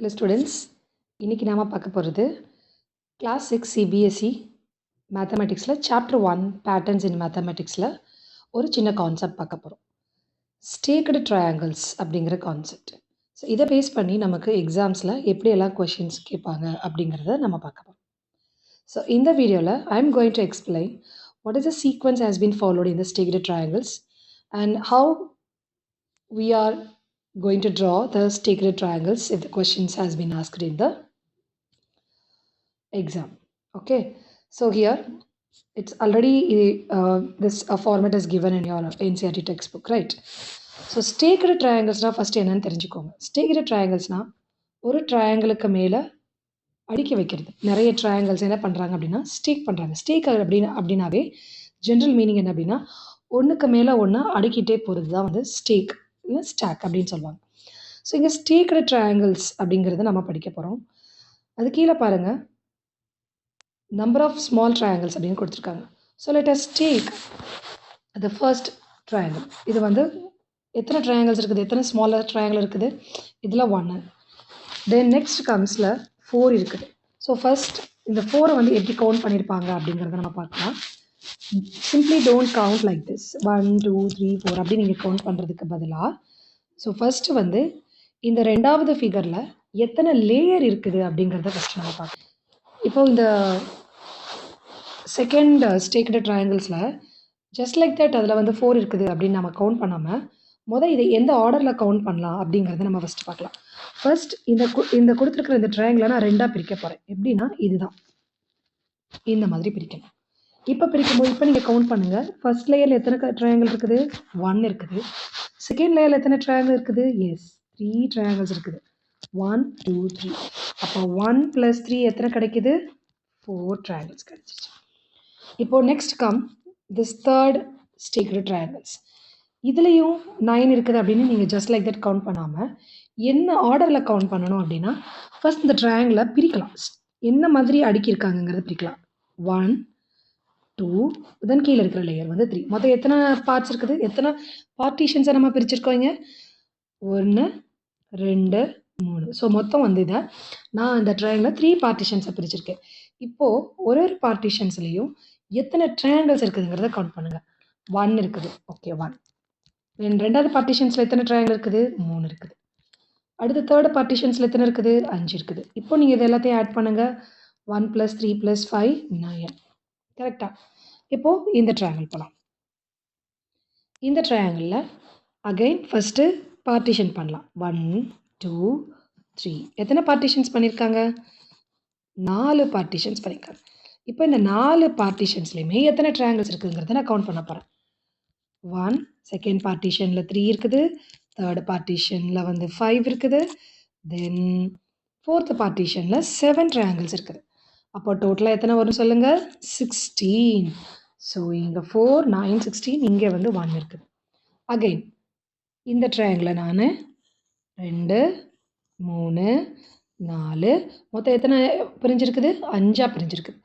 Hello students, இன்னைக்கு நாம பார்க்க போகிறது Class 6 CBSE Mathematicsல Chapter 1 Patterns in Mathematicsல ஒரு சின்ன கான்செப்ட் பார்க்க போகிறோம். Staked triangles அப்படிங்கிற கான்செப்ட். ஸோ இதை பேஸ் பண்ணி நமக்கு எக்ஸாம்ஸில் எப்படியெல்லாம் கொஷின்ஸ் கேட்பாங்க அப்படிங்கிறத நம்ம பார்க்க போகிறோம். ஸோ இந்த வீடியோவில் I am going to explain what is the sequence has been followed in the staked triangles and how we are going to draw the staked triangles if the questions has been asked in the exam. Okay, so here it's already this format is given in your NCERT textbook, right? So staked triangles na first என்னன்னு தெரிஞ்சுக்கோங்க. Staked triangles na ஒரு triangleக்கு மேல அடுக்கி வைக்கிறது. நிறைய triangles என்ன பண்றாங்க அப்படின்னா ஸ்டேக் பண்றாங்க. ஸ்டேக் அப்படின்னாவே ஜென்ரல் மீனிங் என்ன அப்படின்னா ஒன்றுக்கு மேலே ஒன்று அடுக்கிட்டே போகிறது தான் வந்து ஸ்டேக் இல்லை ஸ்டாக் அப்படின்னு சொல்லுவாங்க. ஸோ இங்கே ஸ்டேக்டு ட்ரையாங்கிள்ஸ் அப்படிங்கிறத நம்ம படிக்க போகிறோம். அது கீழே பாருங்கள், நம்பர் ஆஃப் ஸ்மால் ட்ரையாங்கிள்ஸ் அப்படின்னு கொடுத்துருக்காங்க. So let us take the first triangle. இது வந்து எத்தனை ட்ரையாங்கிள்ஸ் இருக்குது, எத்தனை ஸ்மாலர் ட்ரையாங்கிள் இருக்குது, இதில் 1. தென் நெக்ஸ்ட் கம்ஸில் 4 இருக்குது. ஸோ ஃபர்ஸ்ட் இந்த 4 வந்து எப்படி கவுண்ட் பண்ணியிருப்பாங்க அப்படிங்கிறத நம்ம பார்க்கலாம். Simply don't count like this 1 2 3 4 அப்படி நீங்கள் கவுண்ட் பண்ணுறதுக்கு பதிலாக ஸோ ஃபர்ஸ்ட்டு வந்து இந்த ரெண்டாவது ஃபிகரில் எத்தனை லேயர் இருக்குது அப்படிங்கிறத ஃபஸ்ட்டு நம்ம பார்க்கலாம். இப்போ இந்த செகண்ட் ஸ்டேக்டு ட்ரையாங்கிள்ஸில் ஜஸ்ட் லைக் தட் அதில் வந்து 4 இருக்குது அப்படின்னு நம்ம கவுண்ட் பண்ணாமல் இதை எந்த ஆர்டரில் கவுண்ட் பண்ணலாம் அப்படிங்கிறத நம்ம ஃபஸ்ட்டு பார்க்கலாம். ஃபர்ஸ்ட் இந்த கொடுத்துருக்குற இந்த ட்ரையாங்கிளை நான் ரெண்டாக பிரிக்க போகிறேன். எப்படின்னா இதுதான் இந்த மாதிரி பிரிக்கணும். இப்போ பிரிக்கும்போது இப்போ நீங்கள் கவுண்ட் பண்ணுங்கள். ஃபர்ஸ்ட் லேயரில் எத்தனை ட்ரையாங்கிள் இருக்குது, 1 இருக்குது. செகண்ட் லேயரில் எத்தனை ட்ரையாங்கிள் இருக்குது, எஸ் 3 ட்ரையாங்கிள்ஸ் இருக்குது. 1 2 3. அப்போ 1 + 3 எத்தனை கிடைக்குது, 4 ட்ரையாங்கிள்ஸ் கிடைச்சிச்சு. இப்போது next come this third stacked triangles. இதுலேயும் 9 இருக்குது அப்படின்னு நீங்கள் ஜஸ்ட் லைக் தட் கவுண்ட் பண்ணாமல் என்ன ஆர்டரில் கவுண்ட் பண்ணணும் அப்படின்னா ஃபர்ஸ்ட் இந்த ட்ரையாங்கிளை பிரிக்கலாம். என்ன மாதிரி அடுக்கியிருக்காங்கங்கிறத பிரிக்கலாம். 1 2 தென் கீழே இருக்கிற லேயர் வந்து 3. மொத்தம் எத்தனை பார்ட்ஸ் இருக்குது, எத்தனை பார்ட்டிஷன்ஸை நம்ம பிரிச்சிருக்கோங்க, 1 2 3. ஸோ மொத்தம் வந்து இதை நான் இந்த ட்ரையாங்கில் 3 பார்ட்டிஷன்ஸை பிரிச்சிருக்கேன். இப்போது ஒரு பார்ட்டிஷன்ஸ்லேயும் எத்தனை ட்ரையாங்கிள்ஸ் இருக்குதுங்கிறத கவுண்ட் பண்ணுங்கள். 1 இருக்குது, ஓகே 1. தென் ரெண்டாவது பார்ட்டிஷன்ஸில் எத்தனை ட்ரையாங்கிள் இருக்குது, 3 இருக்குது. அடுத்து தேர்டு பார்ட்டிஷன்ஸில் எத்தனை இருக்குது, 5 இருக்குது. இப்போ நீங்கள் இது எல்லாத்தையும் ஆட் பண்ணுங்கள். 1 + 3 + 5 9. கரெக்டாக? இப்போது இந்த ட்ரையாங்கிள் போகலாம். இந்த ட்ரையாங்கிளில் அகைன் ஃபஸ்ட்டு பார்ட்டிஷன் பண்ணலாம். 1 2 3. எத்தனை பார்ட்டிஷன்ஸ் பண்ணியிருக்காங்க, 4 பார்ட்டிஷன்ஸ் பண்ணியிருக்காங்க. இப்போ இந்த 4 பார்ட்டிஷன்ஸ்லையுமே எத்தனை ட்ரையாங்கிள்ஸ் இருக்குதுங்கிறத நான் கவுண்ட் பண்ண போகிறேன். 1 செகண்ட் பார்ட்டிஷனில் 3 இருக்குது, தேர்டு பார்ட்டிஷனில் வந்து 5 இருக்குது, தென் ஃபோர்த்து பார்ட்டிஷனில் 7 ட்ரையாங்கிள்ஸ் இருக்குது. அப்போ டோட்டலாக எத்தனை வரும் சொல்லுங்கள், 16. ஸோ இங்கே 4 9 16, இங்கே வந்து 1 இருக்குது. அகைன் இந்த ட்ரையாங்கிளை நான் 2 3 4 மொத்தம் எத்தனை பிரிஞ்சிருக்குது, 5ஆக பிரிஞ்சிருக்குது.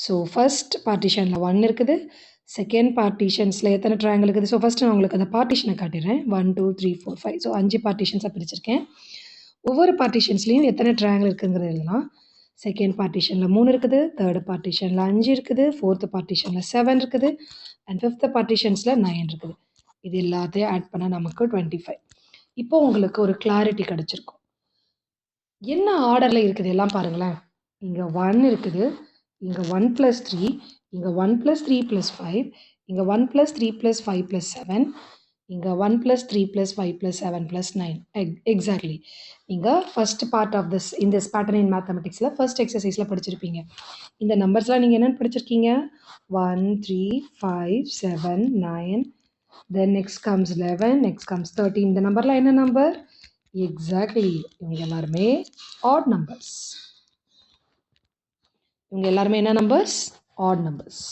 ஸோ ஃபர்ஸ்ட் பார்ட்டிஷனில் 1 இருக்குது, செகண்ட் பார்ட்டிஷன்ஸில் எத்தனை ட்ரையாங்கிள் இருக்குது. ஸோ ஃபஸ்ட்டு நான் உங்களுக்கு அந்த பார்ட்டிஷனை காட்டிடுறேன். 1 2 3 4 5. ஸோ 5 பார்ட்டிஷன்ஸாக பிரிச்சிருக்கேன். ஒவ்வொரு பார்ட்டிஷன்ஸ்லேயும் எத்தனை ட்ரையாங்கிள் இருக்குங்கிறதுலாம் செகண்ட் பார்ட்டிஷனில் 3 இருக்குது, தேர்டு பார்ட்டிஷனில் 5 இருக்குது, ஃபோர்த்து பார்ட்டிஷனில் 7 இருக்குது, அண்ட் ஃபிஃப்த்து பார்ட்டிஷன்ஸில் 9 இருக்குது. இது எல்லாத்தையும் ஆட் பண்ணால் நமக்கு 25. இப்போ உங்களுக்கு ஒரு கிளாரிட்டி கிடச்சிருக்கும். என்ன ஆர்டரில் இருக்குது எல்லாம் பாருங்களேன். இங்கே 1 இருக்குது, இங்கே 1 + 3, இங்கே 1 + 3 + 5, இங்கே 1 + 3 + 5 + 7, இங்கே 1 + 3 + 5 + 7 + 9. எக்ஸாக்ட்லி நீங்கள் ஃபர்ஸ்ட் பார்ட் ஆஃப் திஸ் இந்த பேட்டர்ன் இன் மேத்தமெட்டிக்ஸில் ஃபர்ஸ்ட் எக்ஸசைஸில் படிச்சிருப்பீங்க. இந்த நம்பர்ஸ்லாம் நீங்கள் என்னென்னு படிச்சிருக்கீங்க, 1 3 5 7 9, then next comes 11, next comes 13. இந்த நம்பர்லாம் என்ன நம்பர், எக்ஸாக்ட்லி இவங்க எல்லாருமே ஆட் நம்பர்ஸ். இவங்க எல்லாருமே என்ன நம்பர்ஸ், ஆட் நம்பர்ஸ்.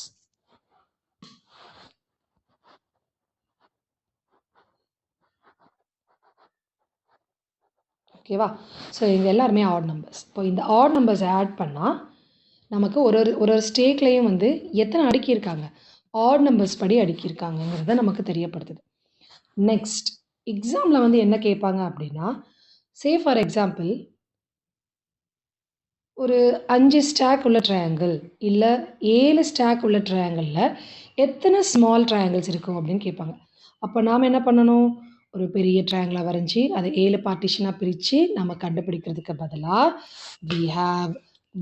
ஓகேவா? ஸோ இவங்க எல்லாருமே ஆட் நம்பர்ஸ். இப்போ இந்த ஆட் நம்பர்ஸ் ஆட் பண்ணால் நமக்கு ஒரு ஸ்டேக்லேயும் வந்து எத்தனை அடுக்கியிருக்காங்க, ஆட் நம்பர்ஸ் படி அடுக்கியிருக்காங்கங்கிறத நமக்கு தெரியப்படுத்துது. நெக்ஸ்ட் எக்ஸாமில் வந்து என்ன கேட்பாங்க அப்படின்னா, சே ஃபார் எக்ஸாம்பிள் ஒரு 5 ஸ்டாக் உள்ள ட்ரையாங்கிள் இல்ல 7 ஸ்டாக் உள்ள ட்ரையாங்கிள்ல எத்தனை ஸ்மால் ட்ரையாங்கிள்ஸ் இருக்கும் அப்படின்னு கேட்பாங்க. அப்ப நாம என்ன பண்ணணும்? ஒரு பெரிய ட்ரையாங்கிளா வரைஞ்சு, அத 7 பார்ட்டிஷனா பிரிச்சு நம்ம கண்டுபிடிக்கிறதுக்கு பதிலா, we have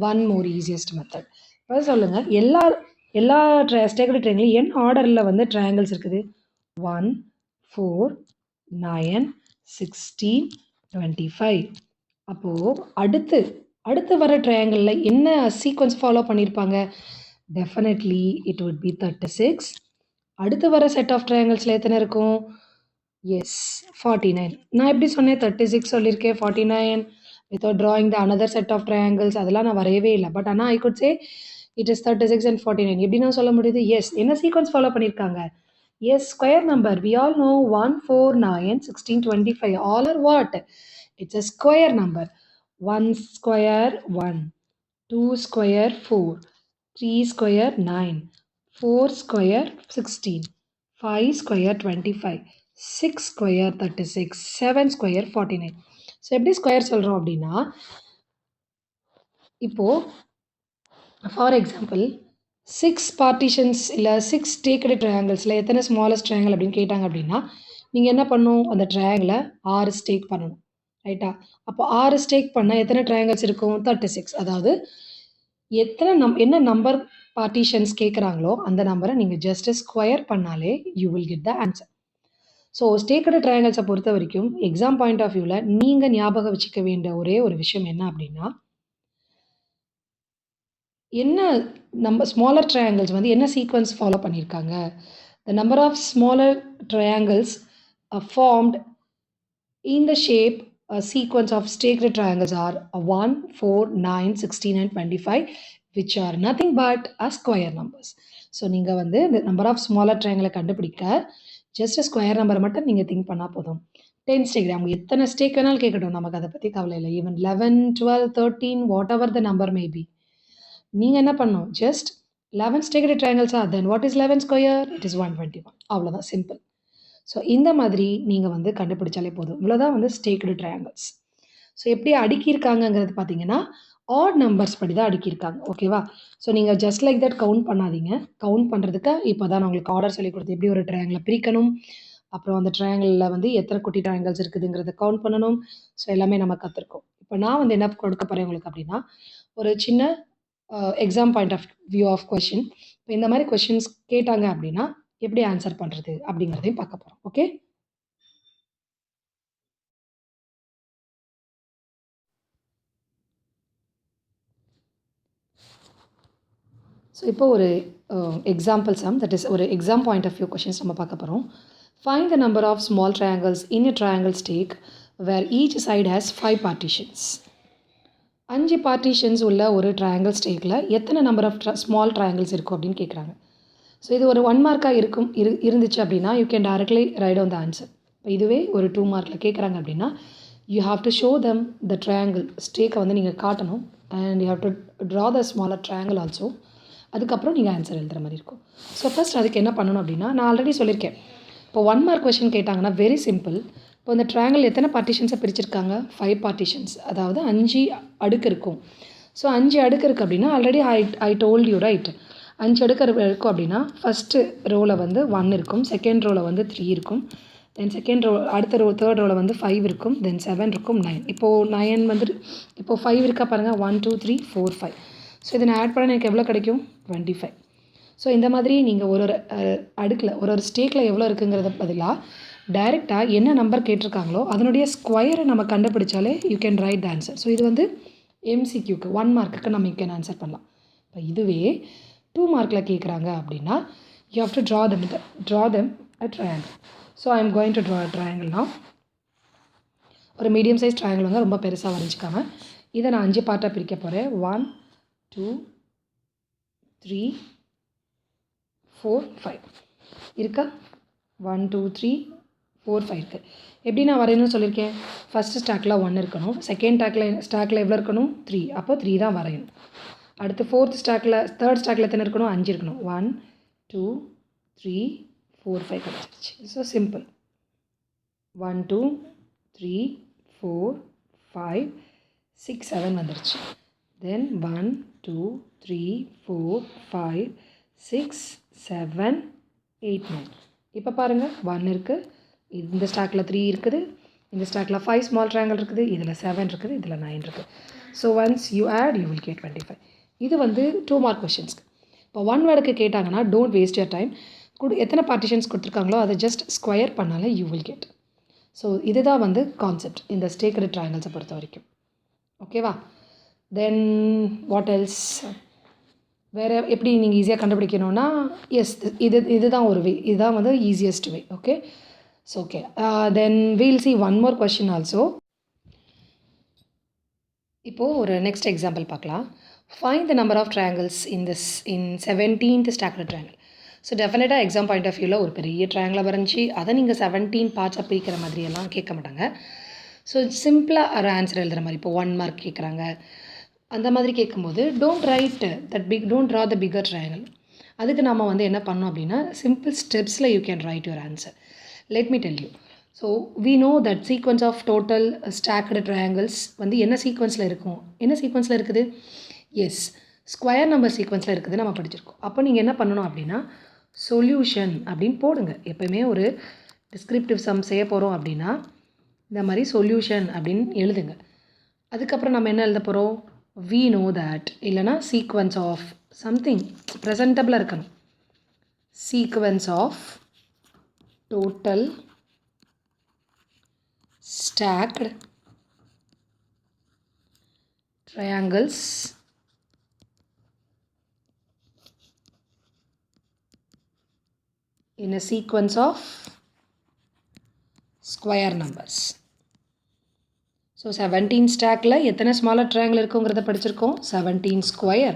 one more easiest method. இப்ப சொல்லுங்க, எல்லா எல்லா ஸ்டேக்கடு ட்ரையாங்கிள்லயும் என்ன ஆர்டர்ல வந்து ட்ரையாங்கிள்ஸ் இருக்குது? 1, 4, 9, 16, 25. அப்போ அடுத்து அடுத்து வர ட்ரையாங்கிள்ல என்ன சீக்வென்ஸ் ஃபாலோ பண்ணியிருப்பாங்க? Definitely it would be 36. அடுத்து வர செட் ஆஃப் ட்ரையாங்கிள்ஸ்ல எத்தனை இருக்கும்? எஸ் 49. நான் எப்படி சொன்னேன் 36 சொல்லியிருக்கேன் 49 without drawing the another set of triangles அதெல்லாம் நான் வரையவே இல்ல. பட் ஆனா I could say it is 36 and 49. எப்படி நான் சொல்ல முடியுது? எஸ். என்ன சீக்வென்ஸ் ஃபாலோ பண்ணியிருக்காங்க? Yes square number. We all know 1, 4, 9, 16, 25 all are what? It's a square number. 1 square 1, 2 square 4, 3 square 9, 4 square 16, 5 square 25, 6 square 36, 7 square 49. So எப்படி square சொல்கிறோம் அப்படின்னா இப்போ ஃபார் எக்ஸாம்பிள் 6 பார்ட்டிஷன்ஸ் இல்ல 6 டேக்கடு ட்ரையாங்கிள்ஸ்ல எத்தனை ஸ்மாலஸ்ட் ட்ரையாங்கிள் அப்படின்னு கேட்டாங்க அப்படின்னா, நீங்க என்ன பண்ணணும்? அந்த ட்ரையாங்கிள 6 ஸ்டேக் பண்ணணும். ரைட்டா? அப்போ 6 ஸ்டேக் பண்ணா எத்தனை ட்ரையாங்கிள்ஸ் இருக்கும்? 36. அதாவது என்ன நம்பர் பார்ட்டிஷன்ஸ் கேட்குறாங்களோ, அந்த நம்பர நீங்க ஜஸ்ட் ஸ்கொயர் பண்ணாலே you will get the answer. So stacked ட்ரையாங்கிள்ஸ பொறுத்தவரைக்கும் எக்ஸாம் பாயிண்ட் ஆஃப் வியூல நீங்க ஞாபகம் வச்சுக்க வேண்டிய ஒரே ஒரு விஷயம் என்ன அப்படின்னா, என்ன நம்ம ஸ்மாலர் ட்ரையாங்கிள்ஸ் வந்து என்ன சீக்வென்ஸ் ஃபாலோ பண்ணியிருக்காங்க? The number of smaller triangles are formed in the shape a sequence of staked triangles are 1, 4, 9, 16 and 25 which are nothing but a square numbers. So நீங்க வந்து இந்த நம்பர் ஆஃப் ஸ்மாலர் ட்ரையாங்கிள கண்டுபிடிக்க just square நம்பர மட்டும் நீங்க think பண்ணா போதும். 10 stack அவங்க எத்தனை ஸ்டேக் வேணாலும் கேட்கட்டும். நமக்கு அத பத்தி கவலை இல்ல. Even 11, 12, 13 whatever the number may be. நீங்க என்ன பண்ணணும்? ஜஸ்ட் 11 ஸ்டேக்கடு ட்ரையாங்கிள்ஸா? Then what is 11 square? It is 121. அவ்வளோதான் சிம்பிள். ஸோ இந்த மாதிரி நீங்க வந்து கண்டுபிடிச்சாலே போதும். இவ்வளோதான் வந்து ஸ்டேக்கடு ட்ரையாங்கிள்ஸ். ஸோ எப்படி அடுக்கியிருக்காங்கங்கிறது பார்த்தீங்கன்னா, ஆட் நம்பர்ஸ் படி தான் அடுக்கியிருக்காங்க. ஓகேவா? ஸோ நீங்க ஜஸ்ட் லைக் தட் கவுண்ட் பண்ணாதீங்க. கவுண்ட் பண்றதுக்கு இப்போ தான் நான் உங்களுக்கு ஆர்டர் சொல்லிக் கொடுத்தேன். எப்படி ஒரு ட்ரையாங்கிள பிரிக்கணும், அப்புறம் அந்த ட்ரையாங்கிள்ல வந்து எத்தனை குட்டி ட்ரையாங்கிள்ஸ் இருக்குதுங்கிறத கவுண்ட் பண்ணணும். ஸோ எல்லாமே நம்ம கத்துருக்கோம். இப்போ நான் வந்து என்ன கொடுக்க போறேன் உங்களுக்கு அப்படின்னா, ஒரு சின்ன exam point of view of question. இப்போ இந்த மாதிரி கொஸ்டின்ஸ் கேட்டாங்க அப்படின்னா, எப்படி ஆன்சர் பண்றது அப்படிங்கிறதையும் பார்க்க போறோம். ஓகே? ஸோ இப்போ ஒரு எக்ஸாம்பிள் சம் தட் இஸ் ஒரு exam point of view questions நம்ம பார்க்க போறோம். Find the number of small triangles in a triangle stack where each side has 5 partitions. 5 partitions உள்ள ஒரு ட்ரையாங்கிள் ஸ்டேக்கில் எத்தனை நம்பர் ஆஃப் ஸ்மால் ட்ரையாங்கிள்ஸ் இருக்கும் அப்படின்னு கேட்குறாங்க. ஸோ இது ஒரு 1 மார்க்காக இருந்துச்சு அப்படின்னா you can directly write on the answer. இப்போ இதுவே ஒரு 2 மார்க்கில் கேட்குறாங்க அப்படின்னா you have to show them the triangle ஸ்டேக்கை வந்து நீங்கள் காட்டணும் and you have to draw the smaller triangle also. அதுக்கப்புறம் நீங்கள் ஆன்சர் எழுதுகிற மாதிரி இருக்கும். ஸோ ஃபர்ஸ்ட் அதுக்கு என்ன பண்ணணும் அப்படின்னா, நான் ஆல்ரெடி சொல்லியிருக்கேன். இப்போ 1 மார்க் கொஸ்டின் கேட்டாங்கன்னா வெரி சிம்பிள். இப்போ இந்த ட்ரையாங்கிள் எத்தனை பார்ட்டிஷன்ஸை பிரிச்சிருக்காங்க? 5 பார்ட்டிஷன்ஸ். அதாவது 5 அடுக்கு இருக்கும். ஸோ 5 அடுக்கு இருக்குது அப்படின்னா already I told you right. 5 அடுக்கு இருக்கும் அப்படின்னா ஃபஸ்ட்டு ரோவில் வந்து 1 இருக்கும், செகண்ட் ரோவில் வந்து 3 இருக்கும், தென் செகண்ட் ரோ அடுத்த தேர்ட் ரோவில் வந்து 5 இருக்கும், தென் 7 இருக்கும், 9. இப்போது 9 வந்து இப்போது 5 இருக்கா பாருங்கள், 1, 2, 3, 4, 5. ஸோ இதை நான் ஆட் பண்ண எனக்கு எவ்வளோ கிடைக்கும்? 25. ஸோ இந்த மாதிரி நீங்கள் ஒரு அடுக்கில் ஒரு ஸ்டேக்கில் எவ்வளோ இருக்குங்கிறத பதிலாக டைரெக்டாக என்ன நம்பர் கேட்டிருக்காங்களோ அதனுடைய ஸ்கொயரை நம்ம கண்டுபிடிச்சாலே you can write the answer. So இது வந்து எம்சிக்யூக்கு 1 மார்க்குக்கு நம்ம கேன் ஆன்சர் பண்ணலாம். இப்போ இதுவே 2 மார்க்கில் கேட்குறாங்க அப்படின்னா you have to draw them a triangle. So I am going to draw a triangle now. ஒரு மீடியம் சைஸ் ட்ரையாங்கிள் வந்து ரொம்ப பெருசாக வரைஞ்சிக்காம இதை நான் 5 பார்ட்டாக பிரிக்க போகிறேன். 1, 2, 3, 4, 5 இருக்கா? 1, 2, 3, 4, 5 இருக்குது. எப்படி நான் வரையணும்னு சொல்லியிருக்கேன்? ஃபஸ்ட்டு ஸ்டாக்கில் 1 இருக்கணும், செகண்ட் ஸ்டாக்கில் எவ்வளோ இருக்கணும்? 3. அப்போ 3 தான் வரையணும். அடுத்து தேர்ட் ஸ்டாக்கில் எத்தனை இருக்கணும்? 5 இருக்கணும். 1, 2, 3, 4, 5 கிடச்சிருச்சு. So simple. 1, 2, 3, 4, 5, 6, 7 வந்துருச்சு. தென் 1 2 3 4 5 6 7 8 9. இப்போ பாருங்கள் 1 இருக்குது, இந்த ஸ்டாக்கில் 3 இருக்குது, இந்த ஸ்டாக்கில் 5 ஸ்மால் ட்ரையாங்கிள் இருக்குது, இதில் 7 இருக்குது, இதில் 9 இருக்குது. So once you add you will get 25. இது வந்து 2 மார்க் கொஷின்ஸ்க்கு. இப்போ 1 வேர்டுக்கு கேட்டாங்கன்னா டோன்ட் வேஸ்ட் யர் டைம். எத்தனை பார்ட்டிஷன்ஸ் கொடுத்துருக்காங்களோ அதை ஜஸ்ட் ஸ்கொயர் பண்ணாலே யூ வில் கெட். ஸோ இதுதான் வந்து கான்செப்ட் இந்த ஸ்டேக்கடு ட்ரையாங்கிள்ஸை பொறுத்த வரைக்கும். ஓகேவா? Then what else? வேறு எப்படி நீங்கள் ஈஸியாக கண்டுபிடிக்கணும்னா எஸ், இதுதான் ஒரு வே, இதுதான் வந்து easiest way. Okay, so okay, then we'll see one more question also. இப்போது ஒரு நெக்ஸ்ட் எக்ஸாம்பிள் பார்க்கலாம். Find the number of triangles in 17th stacked triangle. So டெஃபினட்டாக எக்ஸாம் பாயிண்ட் ஆஃப் வியூவில் ஒரு பெரிய ட்ரையாங்கிளை வரைஞ்சி அதை நீங்கள் 17 பார்ட்ஸாக பிரிக்கிற மாதிரியெல்லாம் கேட்க மாட்டாங்க. ஸோ சிம்பிளாக ஒரு ஆன்சர் எழுதுகிற மாதிரி, இப்போ 1 மார்க் கேட்குறாங்க அந்த மாதிரி கேட்கும்போது don't write don't draw the figure triangle. அதுக்கு நம்ம வந்து என்ன பண்ணோம் அப்படின்னா சிம்பிள் ஸ்டெப்ஸில் you can write your answer. Let me tell you. So we know that sequence of total stacked triangles வந்து என்ன சீக்வன்ஸில் இருக்கும்? என்ன சீக்வன்ஸில் இருக்குது? எஸ், ஸ்கொயர் நம்பர் சீக்வன்ஸில் இருக்குது நம்ம படிச்சிருக்கோம். அப்போ நீங்கள் என்ன பண்ணணும் அப்படின்னா சொல்யூஷன் அப்படின்னு போடுங்க. எப்போயுமே ஒரு டிஸ்கிரிப்டிவ் சம் செய்ய போகிறோம் அப்படின்னா இந்த மாதிரி சொல்யூஷன் அப்படின்னு எழுதுங்க. அதுக்கப்புறம் நம்ம என்ன எழுத போகிறோம்? we know that இல்லைனா sequence of something presentable இருக்கணும். sequence of total stacked triangles in a sequence of square numbers. So 17 ஸ்டாக்கில் எத்தனை ஸ்மாலர் ட்ரையாங்கிள் இருக்குங்கிறத படிச்சிருக்கோம். 17 ஸ்கொயர்.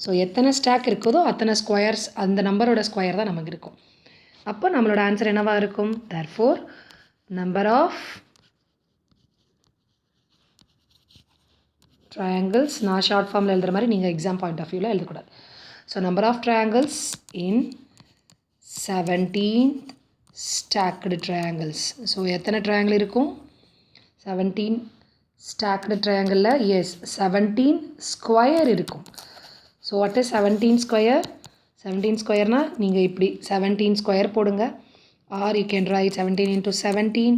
ஸோ எத்தனை ஸ்டாக் இருக்குதோ அத்தனை ஸ்கொயர்ஸ், அந்த நம்பரோட ஸ்கொயர் தான் நமக்கு இருக்கும். அப்போ நம்மளோட ஆன்சர் என்னவாக இருக்கும்? தேர்ஃபோர் நம்பர் ஆஃப் ட்ரையாங்கிள்ஸ், நான் ஷார்ட் ஃபார்மில் எழுதுகிற மாதிரி நீங்கள் எக்ஸாம் பாயிண்ட் ஆஃப் வியூவில் எழுதக்கூடாது. So number of triangles in 17 stacked triangles. So எத்தனை ட்ரையாங்கிள் இருக்கும்? 17 ஸ்டாக்டு ட்ரையாங்கிளில் எஸ் 17 ஸ்கொயர் இருக்கும். So what is 17 square? 17 ஸ்கொயர்னால் நீங்கள் இப்படி 17 ஸ்கொயர் போடுங்க. Or you can write 17 into 17.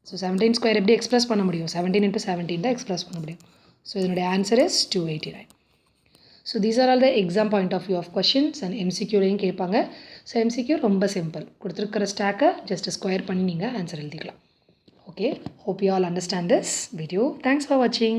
So 17 square எப்படி எக்ஸ்பிரஸ் பண்ண முடியும்? 17 into 17 தான் எக்ஸ்பிரஸ் பண்ண முடியும். ஸோ இதனுடைய answer is 289. So these are all the exam point of view of questions. And எம்சிக்யூலையும் கேட்பாங்க. ஸோ எம்சிக்யூ ரொம்ப சிம்பிள். கொடுத்துருக்கிற ஸ்டாக்கை ஜஸ்ட் ஸ்கொயர் பண்ணி நீங்கள் ஆன்சர் எழுதிக்கலாம். Okay, hope you all understand this video. Thanks for watching.